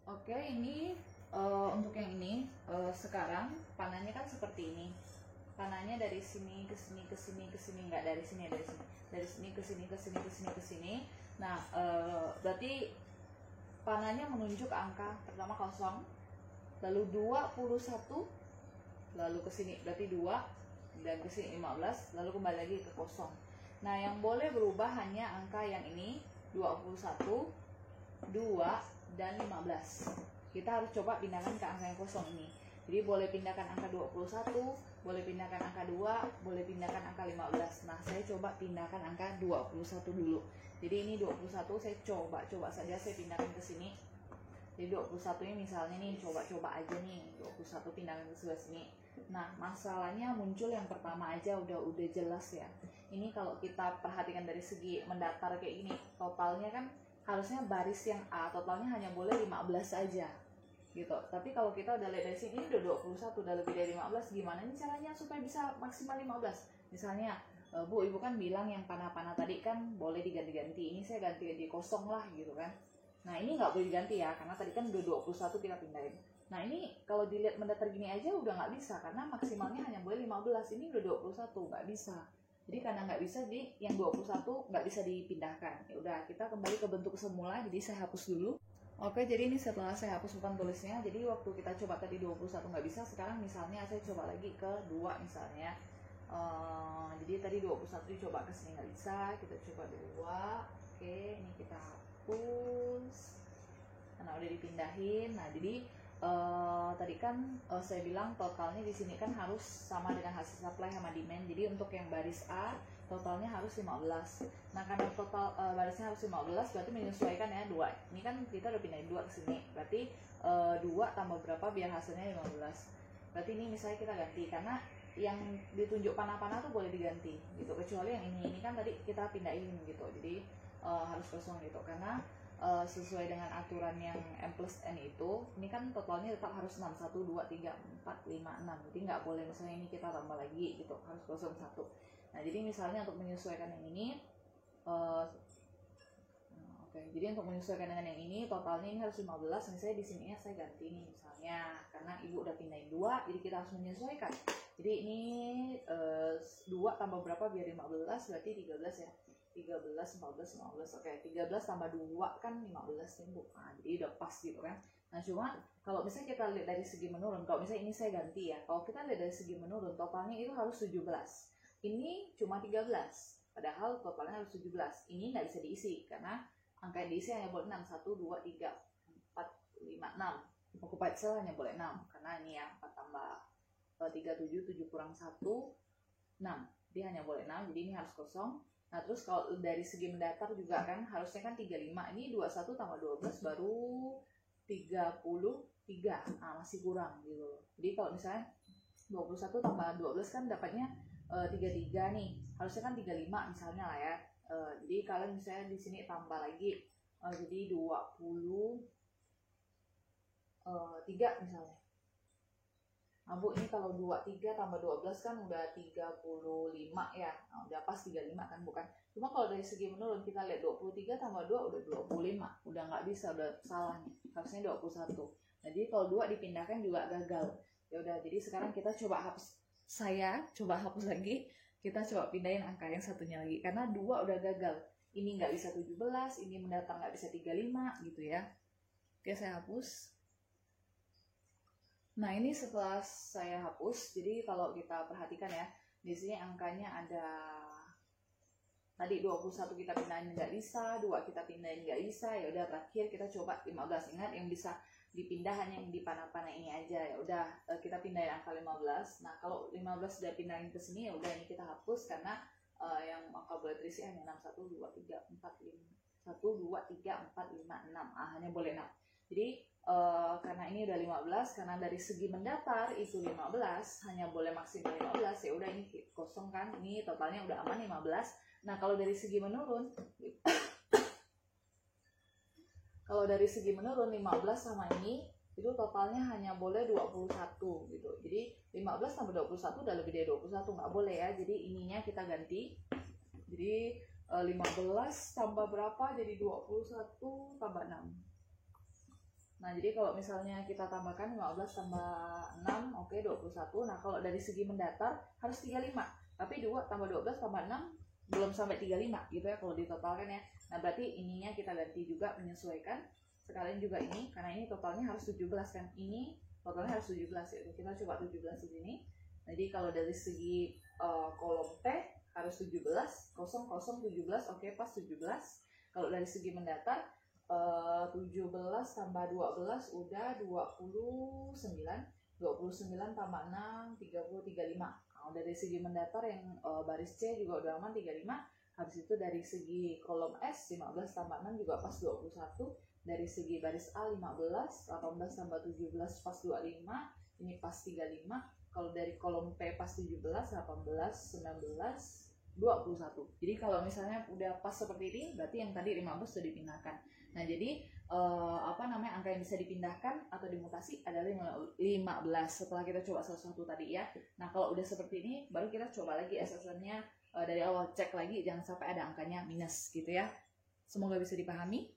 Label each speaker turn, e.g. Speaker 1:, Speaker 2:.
Speaker 1: Oke, ini untuk yang ini sekarang panahnya kan seperti ini. Panahnya dari sini ke sini ke sini ke sini, enggak dari sini, dari sini ke sini ke sini ke sini ke sini. Nah, berarti panahnya menunjuk angka pertama 0, lalu 21, lalu ke sini berarti 2, dan ke sini 15, lalu kembali lagi ke 0. Nah, yang boleh berubah hanya angka yang ini, 21, 2, dan 15. Kita harus coba pindahkan ke angka yang kosong ini. Jadi boleh pindahkan angka 21, boleh pindahkan angka 2, boleh pindahkan angka 15. Nah, saya coba pindahkan angka 21 dulu. Jadi ini 21 saya coba saja saya pindahkan ke sini. Jadi 21 ini misalnya nih, coba aja nih, 21 pindahkan ke sebelah sini. Nah, masalahnya muncul yang pertama aja udah jelas ya. Ini kalau kita perhatikan dari segi mendatar kayak gini, totalnya kan harusnya baris yang A totalnya hanya boleh 15 aja gitu. Tapi kalau kita udah lihat dari sini, ini udah 21, udah lebih dari 15, gimana nih caranya supaya bisa maksimal 15? Misalnya, Bu, Ibu kan bilang yang panah-panah tadi kan boleh diganti-ganti, ini saya ganti di kosong lah gitu kan. Nah, ini nggak boleh diganti ya, karena tadi kan udah 21 kita pindahin. Nah, ini kalau dilihat mendatar gini aja udah nggak bisa, karena maksimalnya hanya boleh 15, ini udah 21, nggak bisa. Jadi karena nggak bisa, di yang 21 nggak bisa dipindahkan. Ya udah, kita kembali ke bentuk semula, jadi saya hapus dulu. Oke, jadi ini setelah saya hapus papan tulisnya, jadi waktu kita coba tadi 21 nggak bisa, sekarang misalnya saya coba lagi ke 2 misalnya. Jadi tadi 21 dicoba ke sini nggak bisa, kita coba 2. Oke, ini kita hapus karena udah dipindahin. Nah, jadi tadi kan saya bilang totalnya di sini kan harus sama dengan hasil supply sama demand. Jadi untuk yang baris A totalnya harus 15. Nah, karena total barisnya harus 15, berarti menyesuaikan ya 2. Ini kan kita udah pindahin 2 ke sini. Berarti 2 tambah berapa biar hasilnya 15. Berarti ini misalnya kita ganti, karena yang ditunjuk panah-panah tuh boleh diganti gitu, kecuali yang ini kan tadi kita pindahin gitu. Jadi harus kosong gitu, karena sesuai dengan aturan yang M plus N itu, ini kan totalnya tetap harus 6, 1, 2, 3, 4, 5, 6. Jadi nggak boleh misalnya ini kita tambah lagi gitu, harus kosong 1. Nah, jadi misalnya untuk menyesuaikan yang ini, jadi untuk menyesuaikan dengan yang ini, totalnya ini harus 15. Misalnya di sini ya saya ganti nih misalnya, karena Ibu udah pindahin 2, jadi kita harus menyesuaikan. Jadi ini 2 tambah berapa biar 15, berarti 13 ya. 13, 14, 15. Oke, 13 tambah 2 kan 15 nih, Bu. Nah, jadi udah pas gitu kan. Nah, cuma kalau misalnya kita lihat dari segi menurun, kalau misalnya ini saya ganti ya, kalau kita lihat dari segi menurun, totalnya itu harus 17. Ini cuma 13, padahal totalnya harus 17. Ini nggak bisa diisi, karena angka yang diisi hanya boleh 6, 1, 2, 3, 4, 5, 6. Occupied cell hanya boleh 6, karena ini ya 4 tambah 3, 7, 7 kurang 1, 6. Dia hanya boleh 6, jadi ini harus kosong. Nah, terus kalau dari segi mendatar juga kan harusnya kan 35. Ini 21 tambah 12 baru 33. Nah, masih kurang gitu. Jadi kalau misalnya 21 tambah 12 kan dapatnya 33 nih. Harusnya kan 35 misalnya lah ya. Jadi kalian misalnya di sini tambah lagi, jadi 23 misalnya. Nah, Bu, ini kalau 23 tambah 12 kan udah 35 ya. Nah, udah pas 35 kan, bukan? Cuma kalau dari segi menurun, kita lihat 23 tambah 2 udah 25. Udah nggak bisa, udah salah nih. Harusnya 21. Nah, jadi kalau 2 dipindahkan juga gagal. Ya udah, jadi sekarang kita coba hapus. Saya coba hapus lagi. Kita coba pindahin angka yang satunya lagi. Karena 2 udah gagal. Ini nggak bisa 17, ini mendatang nggak bisa 35 gitu ya. Oke, saya hapus. Nah, ini setelah saya hapus, jadi kalau kita perhatikan ya, di sini angkanya ada tadi 21 kita pindahin nggak bisa, 2 kita pindahin nggak bisa, ya udah terakhir kita coba 15. Ingat yang bisa dipindah hanya yang di panah-panah ini aja. Ya udah, kita pindahin angka 15. Nah, kalau 15 sudah pindahin ke sini, ya udah ini kita hapus, karena yang angka boleh terisi hanya 6, 1, 2, 3, 4, 5, 1, 2, 3, 4, 5, 6. Hanya boleh 6. Jadi karena ini udah 15, karena dari segi mendatar itu 15, hanya boleh maksimal 15, ya udah ini kosong kan, ini totalnya udah aman 15. Nah, kalau dari segi menurun kalau dari segi menurun 15 sama ini itu totalnya hanya boleh 21 gitu. Jadi 15 tambah 21 udah lebih dari 21, nggak boleh ya. Jadi ininya kita ganti. Jadi 15 tambah berapa jadi 21 tambah 6. Nah, jadi kalau misalnya kita tambahkan 15 tambah 6, oke, 21. Nah, kalau dari segi mendatar harus 35. Tapi 2 tambah 12 tambah 6 belum sampai 35 gitu ya kalau ditotalkan ya. Nah, berarti ininya kita ganti juga menyesuaikan. Sekalian juga ini, karena ini totalnya harus 17 kan. Ini totalnya harus 17 ya. Kita coba 17 di sini. Jadi kalau dari segi kolom P harus 17, 0, 0, 17, oke, pas 17. Kalau dari segi mendatar 17 tambah 12 udah 29, 29 tambah 6 30, 35. Nah, dari segi mendatar yang baris C juga udah aman 35. Habis itu dari segi kolom S 15 tambah 6 juga pas 21. Dari segi baris A 15, 18 tambah 17 pas 25, ini pas 35. Kalau dari kolom P pas 17, 18, 19, 21. Jadi kalau misalnya udah pas seperti ini, berarti yang tadi 15 sudah dipindahkan. Nah, jadi angka yang bisa dipindahkan atau dimutasi adalah 15 setelah kita coba satu-satu tadi ya. Nah, kalau udah seperti ini, baru kita coba lagi SSN-nya dari awal, cek lagi jangan sampai ada angkanya minus gitu ya. Semoga bisa dipahami.